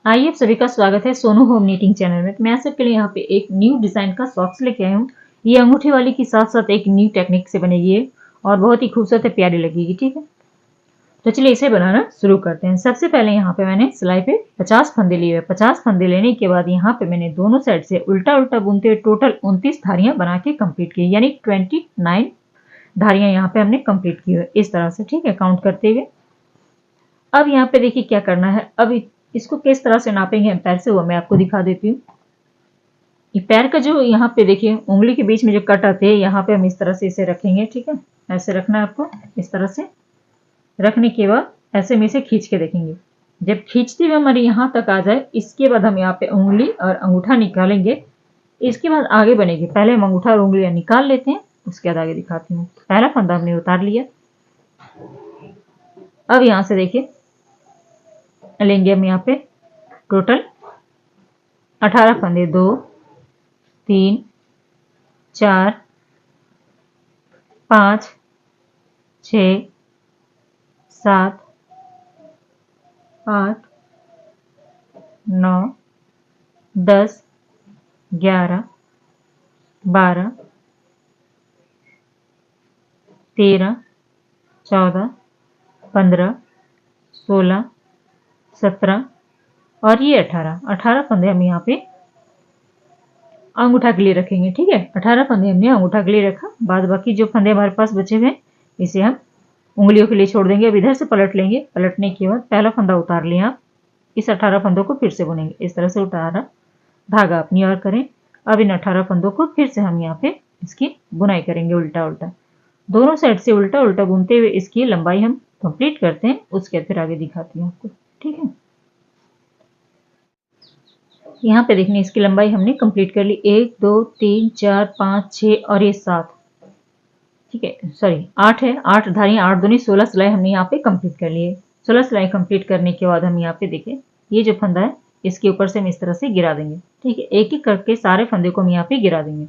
आइए आप सभी का स्वागत है सोनू होम नीटिंग चैनल में। तो मैं आप सबके लिए यहाँ पे एक न्यू डिजाइन का सॉक्स लेके आई हूँ। ये अंगूठी वाली के साथ साथ एक न्यू टेक्निक से बनेगी है और बहुत ही खूबसूरत है, प्यारी लगेगी। ठीक है, तो चलिए इसे बनाना शुरू करते हैं। सबसे पहले यहाँ पे मैंने सिलाई पे 50 फंदे लिए हुए। 50 फंदे लेने के बाद यहाँ पे मैंने दोनों साइड से उल्टा उल्टा बुनते हुए टोटल 29 धारियां बना के कंप्लीट की, यानी 29 धारियां यहाँ पे हमने कंप्लीट की हुई इस तरह से। ठीक है, काउंट करते हुए। अब यहाँ पे देखिए क्या करना है। अब इसको किस तरह से नापेंगे हम पैर से, वो मैं आपको दिखा देती हूँ। ये पैर का जो यहाँ पे देखिए उंगली के बीच में जो कट आते हैं, यहाँ पे हम इस तरह से इसे रखेंगे। ठीक है, ऐसे रखना है आपको। इस तरह से रखने के बाद ऐसे में इसे खींच के देखेंगे। जब खींचते हुए हमारे यहाँ तक आ जाए, इसके बाद हम यहाँ पे उंगली और अंगूठा निकालेंगे। इसके बाद आगे बनेगी। पहले हम अंगूठा और उंगलियां निकाल लेते हैं, उसके बाद आगे दिखाती हूँ। पहला फंदा हमने उतार लिया। अब यहाँ से देखिए लेंगे हम यहाँ पे टोटल 18 फंदे। 2 3 4 5 6 7 8 9 10 11 12 13 14 15 16 17 और ये 18 फंदे हम यहाँ पे अंगूठा के लिए रखेंगे। ठीक है, 18 फंदे हमने अंगूठा के लिए रखा। बाद बाकी जो फंदे हमारे पास बचे हुए इसे हम उंगलियों के लिए छोड़ देंगे। अब इधर से पलट लेंगे। पलटने के बाद पहला फंदा उतार लिया। आप इस 18 फंदों को फिर से बुनेंगे। इस तरह से उतारा, धागा अपनी ओर करें। अब इन 18 फंदों को फिर से हम यहाँ पे इसकी बुनाई करेंगे उल्टा उल्टा। दोनों साइड से उल्टा उल्टा बुनते हुए इसकी लंबाई हम कंप्लीट करते हैं। उसके बाद फिर आगे दिखाती हूँ आपको। ठीक है, यहाँ पे देखने इसकी लंबाई हमने कंप्लीट कर ली। 1 2 3 4 5 6 और ये 7। ठीक है, सॉरी 8 है। 8 धारियां, 8 दूनी 16 सिलाई हमने यहाँ पे कंप्लीट कर ली है। 16 सिलाई कंप्लीट करने के बाद हम यहाँ पे देखें, ये जो फंदा है इसके ऊपर से हम इस तरह से गिरा देंगे। ठीक है, एक एक करके सारे फंदे को हम यहाँ पे गिरा देंगे।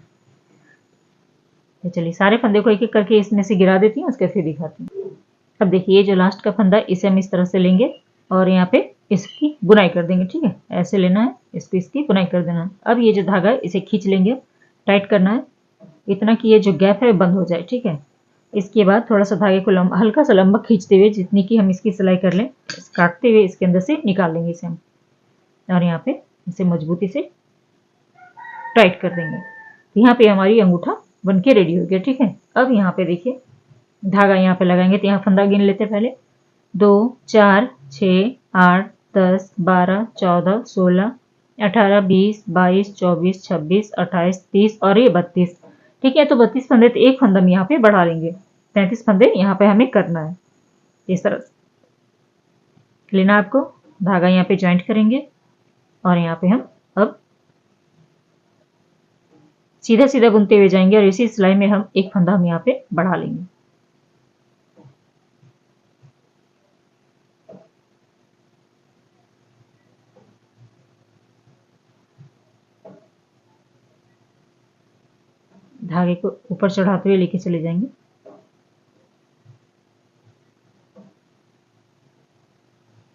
तो चलिए सारे फंदे को एक एक करके इसमें से गिरा देती हूँ, उसके फिर दिखाती हूँ। अब देखिए ये जो लास्ट का फंदा है इसे हम इस तरह से लेंगे और यहाँ पे इसकी बुनाई कर देंगे। ठीक है, ऐसे लेना है, इसको इसकी बुनाई कर देना है। अब ये जो धागा है इसे खींच लेंगे, टाइट करना है इतना कि ये जो गैप है बंद हो जाए। ठीक है, इसके बाद थोड़ा सा धागे को हल्का सा लंबा खींचते हुए, जितनी की हम इसकी सिलाई कर लें, काटते हुए इसके अंदर से निकाल लेंगे इसे हम, और यहाँ पे इसे मजबूती से टाइट कर देंगे। तो यहाँ पे हमारी अंगूठा बन के रेडी हो गया। ठीक है, अब यहाँ पे देखिए धागा यहाँ पे लगाएंगे। तो यहाँ फंदा गिन लेते पहले। 2 4 6 8 10 12 14 16 18 20 22 24 26 28 30 और ये 32। ठीक है, तो 32 फंदे, तो एक फंदा हम यहाँ पे बढ़ा लेंगे। 33 फंदे यहाँ पे हमें करना है। इस तरह से लेना आपको, धागा यहाँ पे ज्वाइंट करेंगे और यहाँ पे हम अब सीधा सीधा बुनते हुए जाएंगे और इसी सिलाई में हम एक फंदा हम यहाँ पे बढ़ा लेंगे। धागे को ऊपर चढ़ाते हुए लेके चले जाएंगे।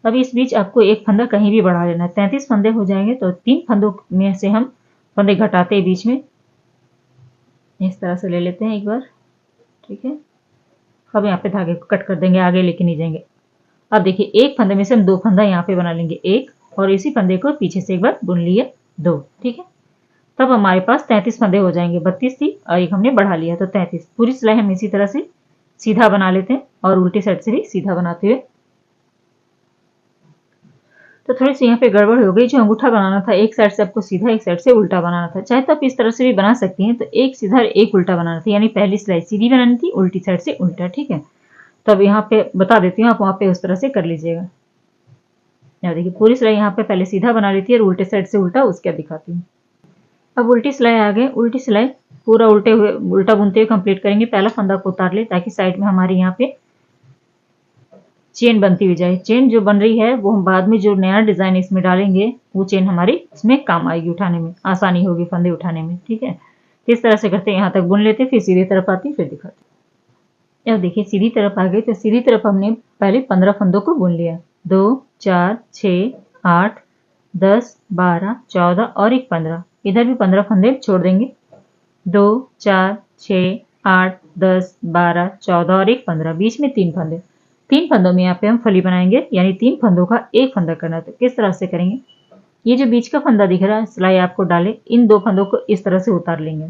अब इस बीच आपको एक फंदा कहीं भी बढ़ा लेना है। 33 फंदे हो जाएंगे तो 3 फंदों में से हम फंदे घटाते हैं बीच में, इस तरह से ले लेते हैं एक बार। ठीक है, अब यहाँ पे धागे को कट कर देंगे, आगे लेके नहीं जाएंगे। अब देखिए एक फंदे में से हम 2 फंदा यहाँ पे बना लेंगे, एक, और इसी फंदे को पीछे से एक बार बुन लिए 2। ठीक है, तब हमारे पास 33 फंदे हो जाएंगे। 32 थी और एक हमने बढ़ा लिया तो 33। पूरी सिलाई हम इसी तरह से सीधा बना लेते हैं और उल्टी साइड से भी सीधा बनाते हुए। तो थोड़ी सी यहाँ पे गड़बड़ हो गई। जो अंगूठा बनाना था एक साइड से आपको सीधा, एक साइड से उल्टा बनाना था। चाहे तो आप इस तरह से भी बना सकती हैं। तो एक सीधा एक उल्टा बनाना था, यानी पहली सिलाई सीधी बनानी थी, उल्टी साइड से उल्टा। ठीक है, तो अब यहाँ पे बता देती हूँ, आप वहाँ पे उस तरह से कर लीजिएगा। यहाँ देखिए पूरी सिलाई यहाँ पे पहले सीधा बना ली थी और उल्टे साइड से उल्टा, उसके दिखाती हूँ। अब उल्टी सिलाई आ गई। उल्टी सिलाई पूरा उल्टा बुनते हुए कंप्लीट करेंगे। पहला फंदा को उतार ले ताकि साइड में हमारे यहाँ पे चेन बनती हुई जाए। चेन जो बन रही है वो हम बाद में जो नया डिजाइन इसमें डालेंगे, वो चेन हमारी इसमें काम आएगी, उठाने में आसानी होगी, फंदे उठाने में। ठीक है, इस तरह से करते यहाँ तक बुन लेते, फिर सीधी तरफ आती, फिर दिखाते। अब देखिए सीधी तरफ आ गई। तो सीधी तरफ हमने पहले 15 फंदों को बुन लिया। 2 4 6 8 10, 12, 14 और एक 15। इधर भी 15 फंदे छोड़ देंगे। 2, 4, 6, 8, 10, 12, 14 और एक 15। बीच में 3 फंदे। 3 फंदों में यहाँ पे हम फली बनाएंगे, यानी 3 फंदों का एक फंदा करना है। तो किस तरह से करेंगे? ये जो बीच का फंदा दिख रहा है, सिलाई आपको डाले, इन 2 फंदों को इस तरह से उतार लेंगे।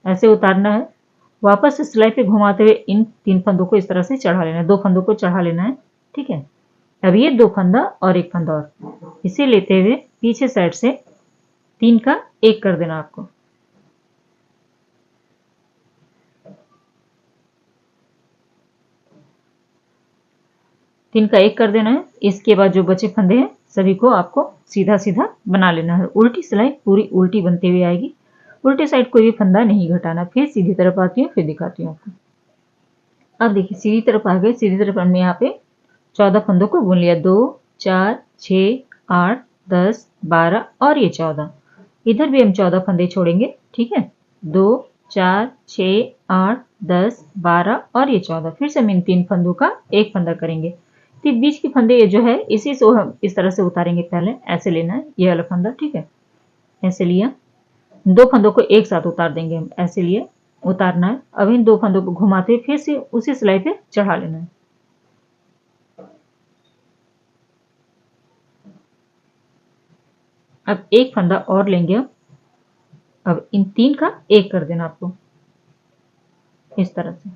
ऐसे उतारना है। वापस से सिलाई पे घुमाते हुए इन 3 फंदों को इस तरह से चढ़ा लेना है। 2 फंदों को चढ़ा लेना है। ठीक है। अब ये 2 फंदा और एक फंदा और इसे लेते हुए पीछे साइड से 3 का 1 कर देना आपको। तीन का 1 कर देना है। इसके बाद जो बचे फंदे हैं सभी को आपको सीधा सीधा बना लेना है। उल्टी सिलाई पूरी उल्टी बनती हुई आएगी। उल्टी साइड कोई भी फंदा नहीं घटाना। फिर सीधी तरफ आती हूँ, फिर दिखाती हूँ आपको। अब देखिए सीधी तरफ आ गए। सीधी तरफ हमने यहाँ पे 14 फंदों को बुन लिया। 2, 4, 6, 8, 10, 12 और ये 14। इधर भी हम 14 फंदे छोड़ेंगे। ठीक है। 2, 4, 6, 8, 10, 12 और ये 14। फिर से हम इन 3 फंदों का एक फंदा करेंगे। तो बीच के फंदे ये जो है इसी से हम इस तरह से उतारेंगे। पहले ऐसे लेना है ये वाला फंदा। ठीक है। ऐसे लिया। 2 फंदों को एक साथ उतार देंगे हम। ऐसे लिए उतारना है। अब इन 2 फंदों को घुमाते फिर से उसी सिलाई पे चढ़ा लेना है। अब एक फंदा और लेंगे हम। अब इन 3 का 1 कर देना आपको इस तरह से।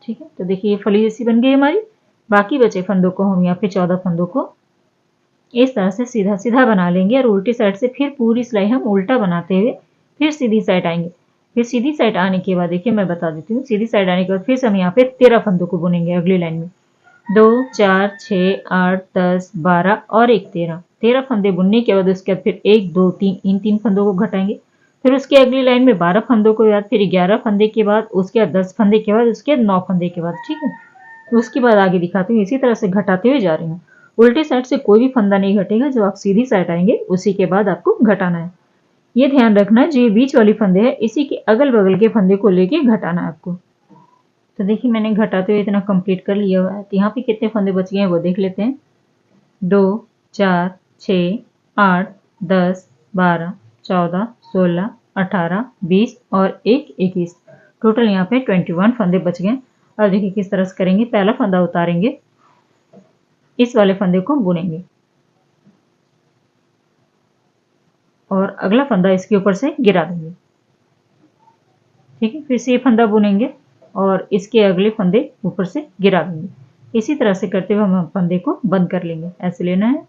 ठीक है। तो देखिए ये फली जैसी बन गई हमारी। बाकी बचे फंदों को हम यहाँ पे 14 फंदों को इस तरह से सीधा सीधा बना लेंगे और उल्टी साइड से फिर पूरी सिलाई हम उल्टा बनाते हुए फिर सीधी साइड आएंगे। फिर सीधी साइड आने के बाद देखिए मैं बता देती हूँ। सीधी साइड आने के बाद फिर से हम यहाँ पे 13 फंदों को बुनेंगे अगली लाइन में। 2, 4, 6, 8, 10, 12 और एक 13। 13 फंदे बुनने के बाद उसके बाद फिर 1, 2, 3 इन 3 फंदों को घटाएंगे। फिर उसके अगली लाइन में 12 फंदों के बाद फिर 11 फंदे के बाद उसके बाद 10 फंदे के बाद उसके बाद 9 फंदे के बाद। ठीक है। उसके बाद आगे दिखाती हूँ। इसी तरह से घटाते हुए जा रही हूँ। उल्टी साइड से कोई भी फंदा नहीं घटेगा। जब आप सीधी साइड आएंगे उसी के बाद आपको घटाना है। ये ध्यान रखना है जो ये बीच वाली फंदे है इसी के अगल बगल के फंदे को लेके घटाना है आपको। तो देखिए मैंने घटाते हुए इतना कंप्लीट कर लिया हुआ है। तो यहाँ पे कितने फंदे बच गए हैं वो देख लेते हैं। 2, 4, 6, 8, 10, 12, 14, 16, 18, 20 और एक 21। टोटल यहाँ पे 21 फंदे बच गए। अब देखिए किस तरह से करेंगे। पहला फंदा उतारेंगे, इस वाले फंदे को बुनेंगे और अगला फंदा इसके ऊपर से गिरा देंगे। ठीक है। फिर से ये फंदा बुनेंगे और इसके अगले फंदे ऊपर से गिरा देंगे। इसी तरह से करते हुए हम फंदे को बंद कर लेंगे। ऐसे लेना है,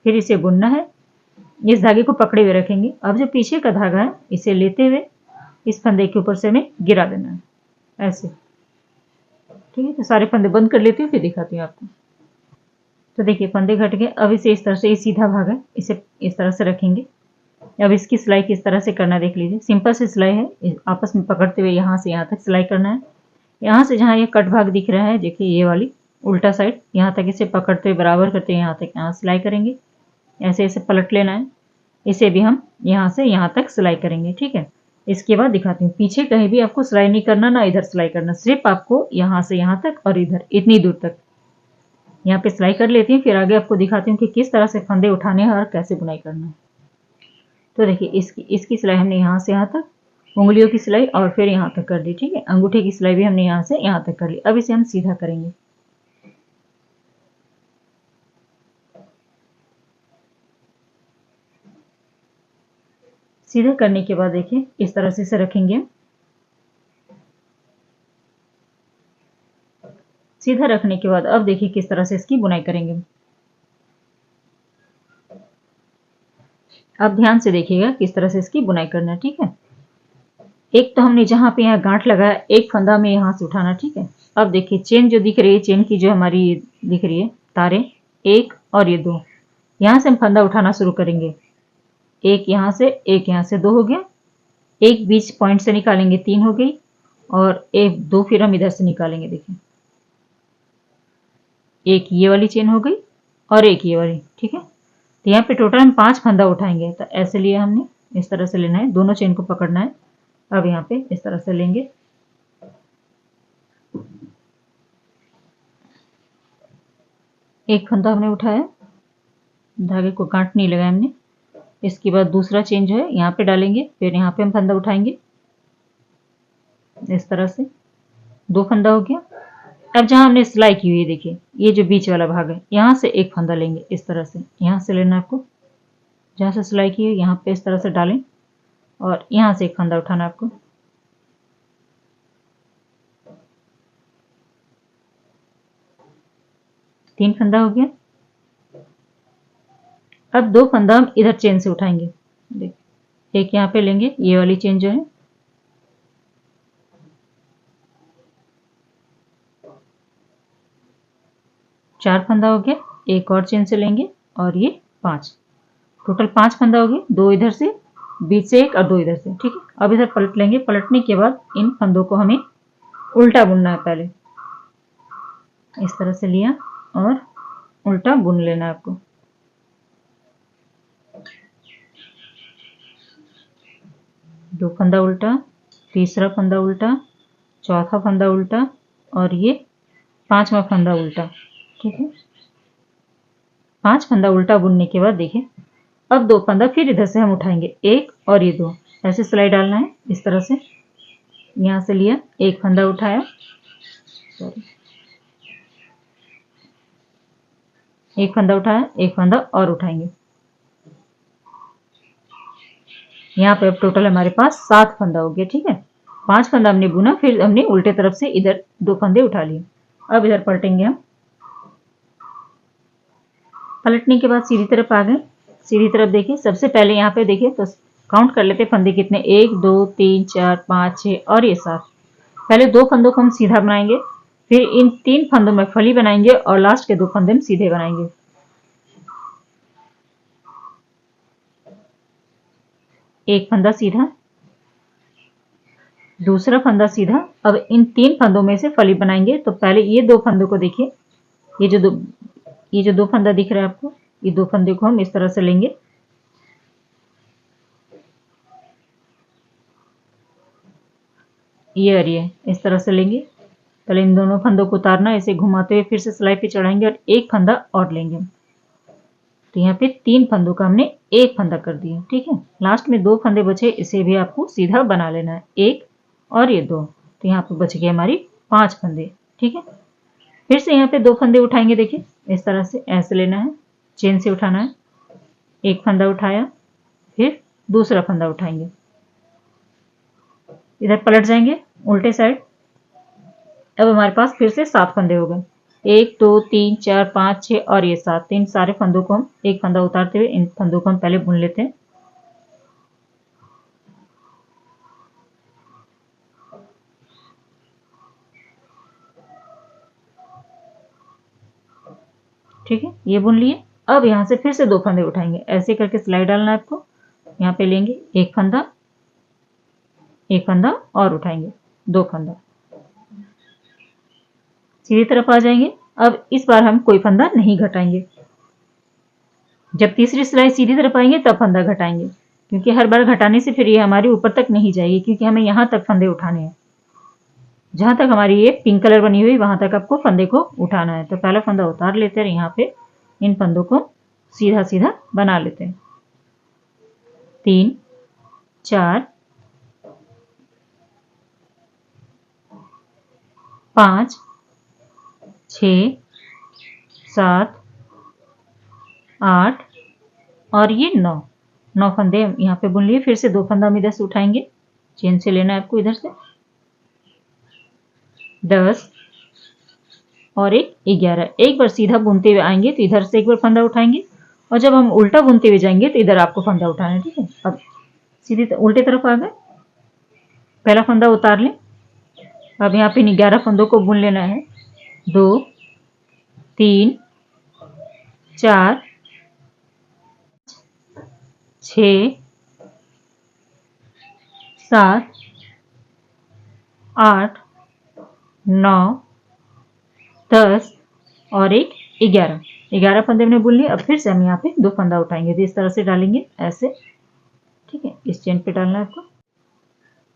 फिर इसे बुनना है। इस धागे को पकड़े हुए रखेंगे। अब जो पीछे का धागा है इसे लेते हुए इस फंदे के ऊपर से हमें गिरा देना है ऐसे। ठीक है। तो सारे फंदे बंद कर लेती हूँ, फिर दिखाती हूँ आपको। तो देखिए फंदे घट गए। अब इसे इस तरह से, ये सीधा भाग है, इसे इस तरह से रखेंगे। अब इसकी सिलाई किस तरह से करना देख लीजिए। सिंपल सी सिलाई है। आपस में पकड़ते हुए यहाँ से यहाँ तक सिलाई करना है। यहाँ से जहाँ ये कट भाग दिख रहा है देखिए ये वाली उल्टा साइड, यहाँ तक इसे पकड़ते हुए बराबर करते हुए यहाँ तक यहाँ सिलाई करेंगे। ऐसे ऐसे पलट लेना है। इसे भी हम यहाँ से यहाँ तक सिलाई करेंगे। ठीक है। इसके बाद दिखाती हूँ। पीछे कहीं भी आपको सिलाई नहीं करना, ना इधर सिलाई करना, सिर्फ आपको यहाँ से यहाँ तक और इधर इतनी दूर तक यहाँ पे सिलाई कर लेती हूँ। फिर आगे आपको दिखाती हूँ कि किस तरह से फंदे उठाने हैं और कैसे बुनाई करना है। तो देखिए इसकी सिलाई हमने यहाँ से यहाँ तक, उंगलियों की सिलाई और फिर यहाँ तक कर दी। ठीक है। अंगूठे की सिलाई भी हमने यहाँ से यहाँ तक कर ली। अब इसे हम सीधा करेंगे। सीधा करने के बाद देखिए इस तरह से इसे रखेंगे। सीधा रखने के बाद अब देखिए किस तरह से इसकी बुनाई करेंगे। अब ध्यान से देखिएगा किस तरह से इसकी बुनाई करना है। ठीक है। एक तो हमने जहां पे यहाँ गांठ लगाया, एक फंदा में यहाँ से उठाना। ठीक है। अब देखिए चेन जो दिख रही है, चेन की जो हमारी दिख रही है तारे, एक और ये दो, यहाँ से हम फंदा उठाना शुरू करेंगे। एक यहाँ से, एक यहाँ से, 2 हो गया। एक बीच पॉइंट से निकालेंगे, 3 हो गई। और एक 2 फिर हम इधर से निकालेंगे। देखिए एक ये वाली चेन हो गई और एक ये वाली। ठीक है। तो यहाँ पे टोटल हम 5 फंदा उठाएंगे। तो ऐसे लिए हमने इस तरह से लेना है, दोनों चेन को पकड़ना है। अब यहाँ पे इस तरह से लेंगे। एक फंदा हमने उठाया, धागे को गांठ नहीं लगाया हमने। इसके बाद दूसरा चेन जो है यहाँ पे डालेंगे, फिर यहाँ पे हम फंदा उठाएंगे इस तरह से। 2 फंदा हो गया। अब जहाँ हमने सिलाई की हुई है देखिए, ये जो बीच वाला भाग है, यहाँ से एक फंदा लेंगे इस तरह से। यहाँ से लेना आपको, जहाँ से सिलाई की है यहाँ पे इस तरह से डालें और यहाँ से एक फंदा उठाना आपको। तीन फंदा हो गया। अब 2 फंदा हम इधर चेन से उठाएंगे। देखिए एक यहाँ पे लेंगे, ये वाली चेन जो है, चार फंदा हो गया। एक और चेन से लेंगे और ये 5, टोटल 5 फंदा हो गए। 2 इधर से, बीच से एक और 2 इधर से। ठीक है, अब इधर पलट लेंगे। पलटने के बाद इन फंदों को हमें उल्टा बुनना है। पहले इस तरह से लिया और उल्टा बुन लेना है आपको। दो फंदा उल्टा, तीसरा फंदा उल्टा, चौथा फंदा उल्टा और ये 5वां फंदा उल्टा। ठीक है, 5 फंदा उल्टा बुनने के बाद देखिए, अब 2 फंदा फिर इधर से हम उठाएंगे, एक और ये 2। ऐसे सिलाई डालना है इस तरह से। यहाँ से लिया, एक फंदा उठाया, सॉरी, एक फंदा उठाया, एक फंदा और उठाएंगे। यहाँ पे अब टोटल हमारे पास 7 फंदा हो गया। ठीक है, 5 फंदा हमने बुना, फिर हमने उल्टे तरफ से इधर 2 फंदे उठा लिए। अब इधर पलटेंगे हम। पलटने के बाद सीधी तरफ आ गए। सीधी तरफ देखिए, सबसे पहले यहाँ पे देखिए तो काउंट कर लेते फंदे कितने, 1 2 3 4 5 6 और ये 7। पहले 2 फंदों को हम सीधा बनाएंगे, फिर इन 3 फंदों में फली बनाएंगे और लास्ट के 2 फंदे हम सीधे बनाएंगे। एक फंदा सीधा, दूसरा फंदा सीधा। अब इन 3 फंदों में से फली बनाएंगे। तो पहले ये 2 फंदों को देखिए, ये जो दो फंदा दिख रहा है आपको, ये 2 फंदे को हम इस तरह से लेंगे। ये और ये इस तरह से लेंगे। पहले इन दोनों फंदों को उतारना, ऐसे घुमाते हुए फिर से सिलाई पे चढ़ाएंगे और एक फंदा और लेंगे। तो यहाँ पे 3 फंदों का हमने एक फंदा कर दिया। ठीक है, लास्ट में 2 फंदे बचे, इसे भी आपको सीधा बना लेना है, एक और ये 2। तो यहाँ पे बच गए हमारी 5 फंदे। ठीक है, फिर से यहाँ पे 2 फंदे उठाएंगे। देखिए इस तरह से ऐसे लेना है, चेन से उठाना है। एक फंदा उठाया, फिर दूसरा फंदा उठाएंगे, इधर पलट जाएंगे उल्टे साइड। अब हमारे पास फिर से 7 फंदे हो गए, 1 2 3 4 5 6 और ये 7। इन सारे फंदों को हम एक फंदा उतारते हुए इन फंदों को हम पहले बुन लेते हैं। ठीक है, ये बुन लिए। अब यहाँ से फिर से 2 फंदे उठाएंगे, ऐसे करके सिलाई डालना है आपको। यहाँ पे लेंगे एक फंदा और उठाएंगे 2 फंदा, सीधी तरफ आ जाएंगे। अब इस बार हम कोई फंदा नहीं घटाएंगे। जब तीसरी सिलाई सीधी तरफ आएंगे तब फंदा घटाएंगे, क्योंकि हर बार घटाने से फिर ये हमारी ऊपर तक नहीं जाएगी, क्योंकि हमें यहाँ तक फंदे उठाने हैं। जहां तक हमारी ये पिंक कलर बनी हुई, वहां तक आपको फंदे को उठाना है। तो पहला फंदा उतार लेते हैं, यहाँ पे इन फंदों को सीधा सीधा बना लेते हैं। 3 4 5 6 7 8 और ये 9 फंदे हम यहाँ पे बुन लिए। फिर से 2 फंदा हम इधर से उठाएंगे, चेन से लेना है आपको इधर से। 10 और एक 11। एक बार सीधा बुनते हुए आएंगे तो इधर से एक बार फंदा उठाएंगे, और जब हम उल्टा बुनते हुए जाएंगे तो इधर आपको फंदा उठाना है। ठीक है, अब सीधे उल्टे तरफ आ गए, पहला फंदा उतार लें। अब यहाँ पे 11 फंदों को बुन लेना है। 2 3 4 6 7 8 9 10 और एक 11 फंदे हमने बुन लिए। अब फिर से हम यहाँ पे 2 फंदा उठाएंगे, तो इस तरह से डालेंगे ऐसे। ठीक है, इस चेन पे डालना है आपको।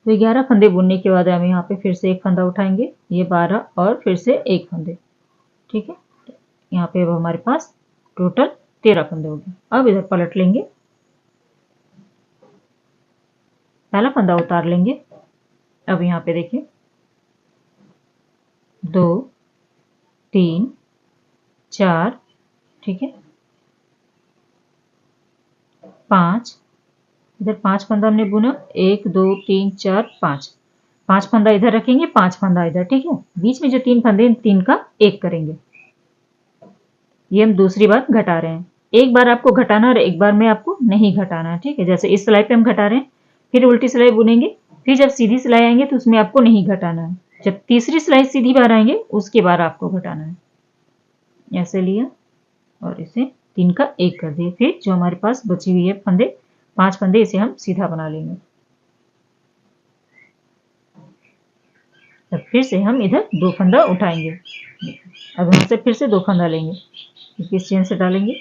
तो 11 फंदे बुनने के बाद हम यहाँ पे फिर से एक फंदा उठाएंगे, ये 12 और फिर से एक फंदे। ठीक है, यहाँ पे अब हमारे पास टोटल 13 फंदे हो गए। अब इधर पलट लेंगे, पहला फंदा उतार लेंगे। अब यहाँ पे देखिए 2 3 4, ठीक है 5, इधर 5 फंदा हमने बुना, 1 2 3 4 5 फंदा इधर रखेंगे, 5 फंदा इधर, ठीक है। बीच में जो 3 फंदे, इन 3 का 1 करेंगे। ये हम दूसरी बार घटा रहे हैं। एक बार आपको घटाना और एक बार में आपको नहीं घटाना है, ठीक है। जैसे इस सिलाई पे हम घटा रहे हैं, फिर उल्टी सिलाई बुनेंगे, फिर जब सीधी सिलाई आएंगे तो उसमें आपको नहीं घटाना है। जब तीसरी सिलाई सीधी बार आएंगे उसके बाद आपको घटाना है। ऐसे लिया और इसे 3 का 1 कर दिए। फिर जो हमारे पास बची हुई है फंदे, 5 फंदे, इसे हम सीधा बना लेंगे। तब फिर से हम इधर 2 फंदा उठाएंगे। अब यहाँ से फिर से 2 फंदा लेंगे, इस चेन से डालेंगे,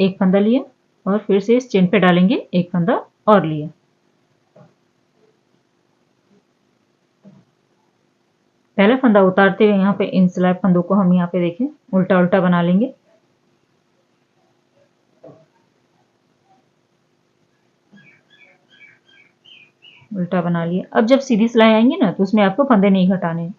1 फंदा लिया और फिर से इस चेन पे डालेंगे, 1 फंदा और लिया। पहला फंदा उतारते हुए यहाँ पे इन सिलाई फंदों को हम यहाँ पे देखें उल्टा उल्टा बना लेंगे। उल्टा बना लिया। अब जब सीधी सिलाई आएंगी ना तो उसमें आपको फंदे नहीं घटाने।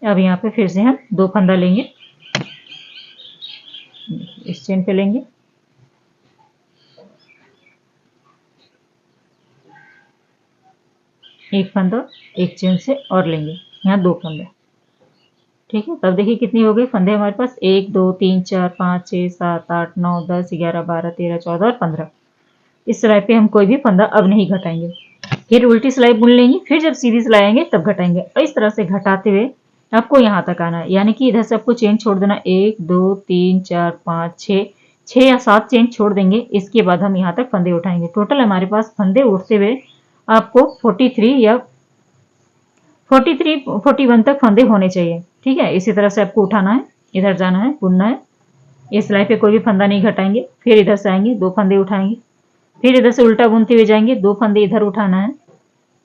अब यहाँ पे फिर से हम 2 फंदा लेंगे, इस चेन पे लेंगे, एक फंदा एक चेन से और लेंगे, यहाँ 2 फंदे, ठीक है। तब देखिए कितनी हो गई फंदे हमारे पास, 1 2 3 4 5 6 7 8 9 10 11 12 13 14 और 15। इस सिलाई पे हम कोई भी फंदा अब नहीं घटाएंगे। फिर उल्टी सिलाई बुन लेंगे, फिर जब सीधी सिलाई आएंगे तब घटाएंगे। और इस तरह से घटाते हुए आपको यहाँ तक आना है, यानी कि इधर से आपको चेन छोड़ देना, 1 2 3 4 5 6 या 7 चेन छोड़ देंगे। इसके बाद हम यहाँ तक फंदे उठाएंगे। टोटल हमारे पास फंदे उठते हुए आपको 43 या 41 तक फंदे होने चाहिए, ठीक है। इसी तरह से आपको उठाना है, इधर जाना है, बुनना है। इस सिलाई पे कोई भी फंदा नहीं घटाएंगे। फिर इधर से आएंगे, 2 फंदे उठाएंगे, फिर इधर से उल्टा बुनते हुए जाएंगे, 2 फंदे इधर उठाना है।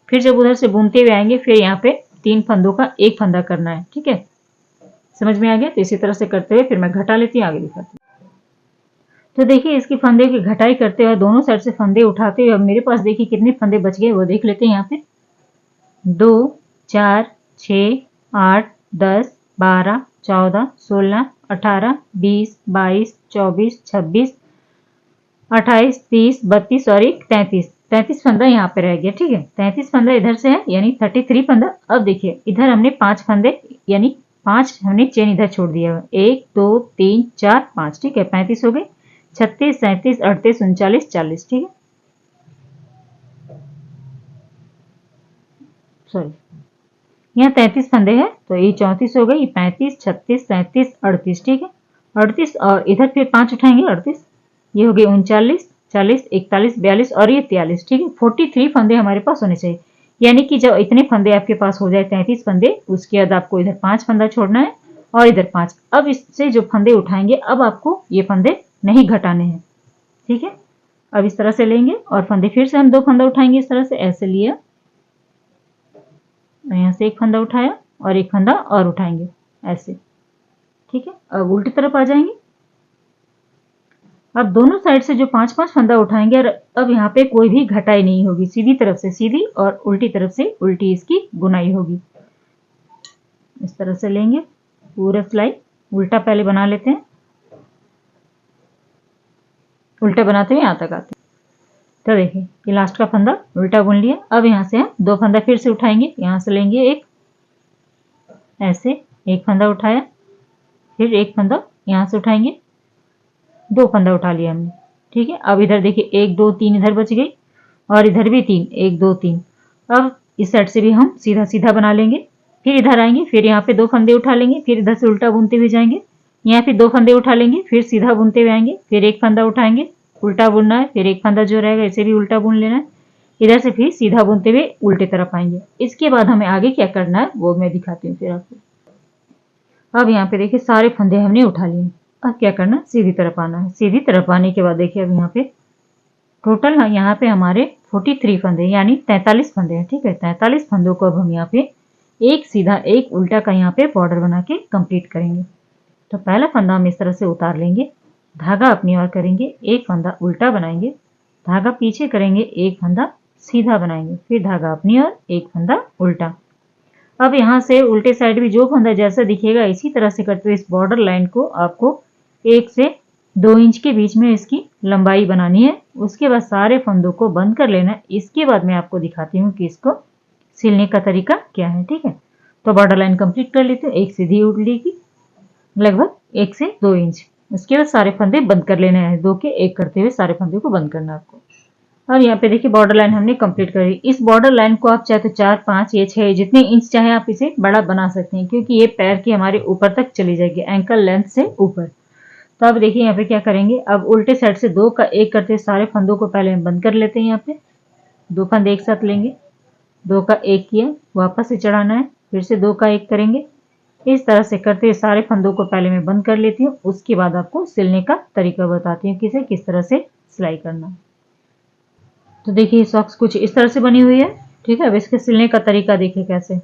फिर जब उधर से बुनते हुए आएंगे, फिर यहाँ पे 3 फंदों का 1 फंदा करना है, ठीक है। समझ में आ गया? तो इसी तरह से करते हुए फिर मैं घटा लेती हूँ, आगे दिखाती हूँ। तो देखिए इसकी फंदे की घटाई करते हुए दोनों साइड से फंदे उठाते हुए अब मेरे पास देखिए कितने फंदे बच गए वो देख लेते हैं। यहाँ पे 2 4 6 8 10 12 14 16 18 20 22 24 26 28 30 32 और 33 फंदा यहाँ पे रह गया, ठीक है। 33 फंदा इधर से है, यानी 33 फंदा। अब देखिए इधर हमने 5 फंदे यानी 5 हमने चेन इधर छोड़ दिया है, 1 2 3 4 5, ठीक है। 35 हो गए, 36 37 38 39 40, ठीक है। सॉरी, यहाँ 33 फंदे हैं तो ये 34 हो गई, 35 36 37 38, ठीक है। 38 और इधर फिर 5 उठाएंगे, 38, ये हो गए 39 40 41 42 और ये 43, ठीक है। 43 फंदे हमारे पास होने चाहिए, यानी कि जब इतने फंदे आपके पास हो जाए 33 फंदे, उसके बाद आपको इधर 5 फंदा छोड़ना है और इधर 5। अब इससे जो फंदे उठाएंगे अब आपको ये फंदे नहीं घटाने हैं, ठीक है। अब इस तरह से लेंगे और फंदे फिर से हम 2 फंदा उठाएंगे, इस तरह से ऐसे लिया, यहाँ से 1 फंदा उठाया और 1 फंदा और उठाएंगे ऐसे, ठीक है। अब उल्टी तरफ आ जाएंगे। अब दोनों साइड से जो 5-5 फंदा उठाएंगे और अब यहाँ पे कोई भी घटाई नहीं होगी, सीधी तरफ से सीधी और उल्टी तरफ से उल्टी इसकी बुनाई होगी। इस तरह से लेंगे, पूरा सिलाई उल्टा पहले बना लेते हैं, उल्टा बनाते हुए यहाँ तक आते हैं। तो देखिए ये लास्ट का फंदा उल्टा बुन लिया। अब यहाँ से हम 2 फंदा फिर से उठाएंगे, यहाँ से लेंगे एक, ऐसे 1 फंदा उठाया, फिर 1 फंदा यहाँ से उठाएंगे, 2 फंदा उठा लिया हमने, ठीक है। अब इधर देखिए 1 2 3 इधर बच गई और इधर भी 3, 1 2 3। अब इस साइड से भी हम सीधा सीधा बना लेंगे, फिर इधर आएंगे, फिर यहाँ पे 2 फंदे उठा लेंगे, फिर इधर से उल्टा बुनते हुए जाएंगे, यहाँ फिर 2 फंदे उठा लेंगे, फिर सीधा बुनते हुए आएंगे, फिर 1 फंदा उठाएंगे, उल्टा बुनना है, फिर 1 फंदा जो रहेगा इसे भी उल्टा बुन लेना है, इधर से फिर सीधा बुनते हुए उल्टे तरफ आएंगे। इसके बाद हमें आगे क्या करना है वो मैं दिखाती हूँ फिर आपको। अब यहाँ पे देखिए सारे फंदे हमने उठा लिए। अब क्या करना है, सीधी तरफ आना है। सीधी तरफ आने के बाद देखिए अब यहाँ पे टोटल यहाँ पे हमारे 43 फंदे यानी 43 फंदे हैं, ठीक है। 43 फंदों को अब हम यहाँ पे एक सीधा एक उल्टा का यहाँ पे बॉर्डर बना के कंप्लीट करेंगे। तो पहला फंदा हम इस तरह से उतार लेंगे, धागा अपनी ओर करेंगे, एक फंदा उल्टा बनाएंगे, धागा पीछे करेंगे, एक फंदा सीधा बनाएंगे, फिर धागा अपनी ओर, एक फंदा उल्टा। अब यहाँ से उल्टे साइड भी जो फंदा जैसा दिखेगा इसी तरह से करते हुए इस बॉर्डर लाइन को आपको 1 से 2 इंच के बीच में इसकी लंबाई बनानी है। उसके बाद सारे फंदों को बंद कर लेना है। इसके बाद मैं आपको दिखाती हूँ कि इसको सिलने का तरीका क्या है। ठीक है, तो बॉर्डर लाइन कंप्लीट कर लेते हैं, एक सीधी उल्टी की लगभग 1 से 2 इंच। उसके बाद सारे फंदे बंद कर लेने हैं, 2 के 1 करते हुए सारे फंदे को बंद करना है आपको। और यहाँ पे देखिए बॉर्डर लाइन हमने कंप्लीट करी। इस बॉर्डर लाइन को आप चाहे तो 4, 5 या 6 जितने इंच चाहे आप इसे बड़ा बना सकते हैं, क्योंकि ये पैर की हमारे ऊपर तक चली जाएगी, एंकल लेंथ से ऊपर। तो अब देखिए यहाँ पे क्या करेंगे, अब उल्टे साइड से 2 का 1 करते सारे फंदों को पहले हम बंद कर लेते हैं। यहाँ पे 2 फंदे एक साथ लेंगे, 2 का 1 किया, वापस से चढ़ाना है, फिर से 2 का 1 करेंगे। इस तरह से करते हुए सारे फंदों को पहले मैं बंद कर लेती हूँ। उसके बाद आपको सिलने का तरीका बताती हूँ कि इसे किस तरह से सिलाई करना। तो देखिए सॉक्स कुछ इस तरह से बनी हुई है। ठीक है, अब इसके सिलने का तरीका देखिए कैसे।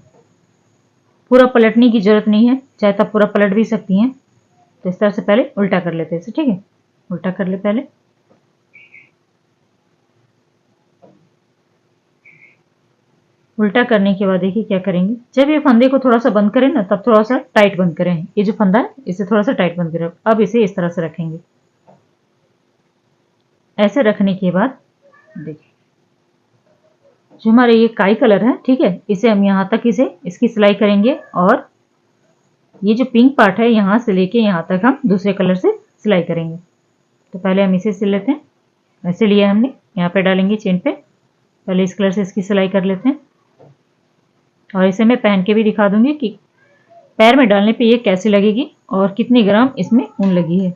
पूरा पलटने की जरूरत नहीं है, चाहे तो पूरा पलट भी सकती हैं। तो इस तरह से पहले उल्टा कर लेते हैं इसे। ठीक है, उल्टा कर ले पहले। उल्टा करने के बाद देखिए क्या करेंगे, जब ये फंदे को थोड़ा सा बंद करें ना, तब थोड़ा सा टाइट बंद करें। ये जो फंदा है इसे थोड़ा सा टाइट बंद करें। अब इसे इस तरह से रखेंगे। ऐसे रखने के बाद देखिए जो हमारे ये काई कलर है, ठीक है, इसे हम यहाँ तक इसकी सिलाई करेंगे। और ये जो पिंक पार्ट है यहाँ से लेके यहाँ तक हम दूसरे कलर से सिलाई करेंगे। तो पहले हम इसे सिल लेते हैं। ऐसे लिया हमने, यहाँ पे डालेंगे चेन पे। पहले इस कलर से इसकी सिलाई कर लेते हैं। और इसे मैं पहन के भी दिखा दूंगी कि पैर में डालने पे ये कैसी लगेगी और कितनी ग्राम इसमें ऊन लगी है।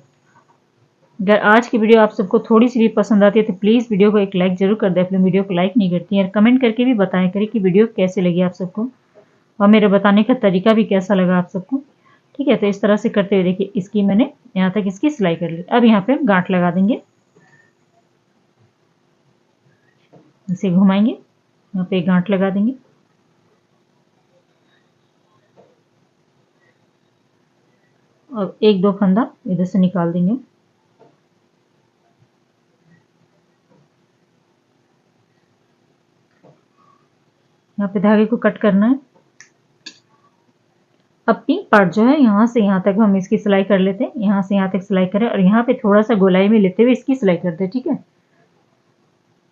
अगर आज की वीडियो आप सबको थोड़ी सी भी पसंद आती है तो प्लीज़ वीडियो को एक लाइक जरूर कर दें। अपने वीडियो को लाइक नहीं करती हैं, और कमेंट करके भी बताएं करें कि वीडियो कैसे लगी आप सबको, और मेरे बताने का तरीका भी कैसा लगा आप सबको। ठीक है, तो इस तरह से करते हुए देखिए इसकी मैंने यहाँ तक इसकी सिलाई कर ली। अब यहाँ पे हम गांठ लगा देंगे, इसे घुमाएंगे, यहाँ पे गांठ लगा देंगे। और 1-2 फंदा इधर से निकाल देंगे। यहाँ पे धागे को कट करना है। अब पिंक पार्ट जो है यहाँ से यहाँ तक हम इसकी सिलाई कर लेते हैं। यहाँ से यहाँ तक सिलाई करें और यहाँ पे थोड़ा सा गोलाई में लेते हुए इसकी सिलाई करते हैं। ठीक है,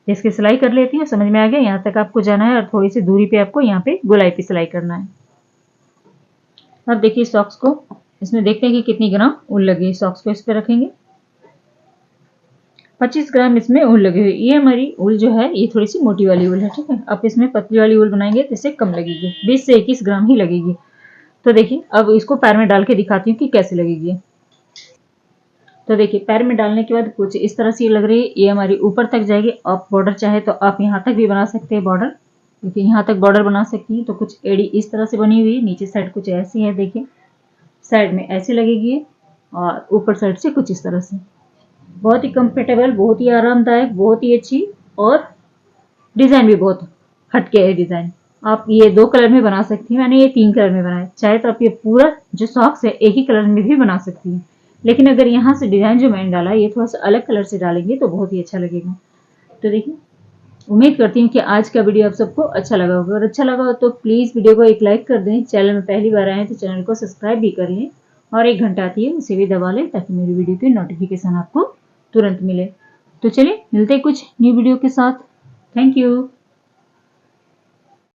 इसकी सिलाई कर लेती हूँ, समझ में आ गया। यहाँ तक आपको जाना है और थोड़ी सी दूरी पे आपको यहाँ पे गोलाई पे सिलाई करना है। अब देखिए सॉक्स को इसमें देखते हैं कि कितनी ग्राम ऊन लगी है। सॉक्स को इस पे रखेंगे, 25 ग्राम इसमें ऊन लगी हुई। ये हमारी ऊल जो है ये थोड़ी सी मोटी वाली ऊल है। ठीक है, अब इसमें पतली वाली ऊल बनाएंगे तो इससे कम लगेगी, 20 से 21 ग्राम ही लगेगी। तो देखिए अब इसको पैर में डाल के दिखाती हूँ कि कैसे लगेगी। तो देखिए पैर में डालने के बाद कुछ इस तरह से ये लग रही है। ये हमारी ऊपर तक जाएगी। आप बॉर्डर चाहे तो आप यहाँ तक भी बना सकते हैं बॉर्डर, देखिए यहाँ तक बॉर्डर बना सकती है। तो कुछ एड़ी इस तरह से बनी हुई है, नीचे साइड कुछ ऐसी है, देखिए साइड में ऐसी लगेगी और ऊपर साइड से कुछ इस तरह से। बहुत ही कंफर्टेबल, बहुत ही आरामदायक, बहुत ही अच्छी, और डिजाइन भी बहुत हटके है डिजाइन। आप ये 2 कलर में बना सकती हैं, मैंने ये 3 कलर में बनाया। चाहे तो आप ये पूरा जो सॉक्स है एक ही कलर में भी बना सकती हैं, लेकिन अगर यहाँ से डिजाइन जो मैंने डाला ये थोड़ा सा अलग कलर से डालेंगे तो बहुत ही अच्छा लगेगा। तो देखिए उम्मीद करती हूँ कि आज का वीडियो आप सबको अच्छा लगा होगा। अगर अच्छा लगा हो तो प्लीज़ वीडियो को एक लाइक कर दें। चैनल में पहली बार आए तो चैनल को सब्सक्राइब भी कर लें, और एक घंटा आती है उसे भी दबा लें ताकि मेरी वीडियो की नोटिफिकेशन आपको तुरंत मिले। तो चलिए मिलते हैं कुछ न्यू वीडियो के साथ। Thank you.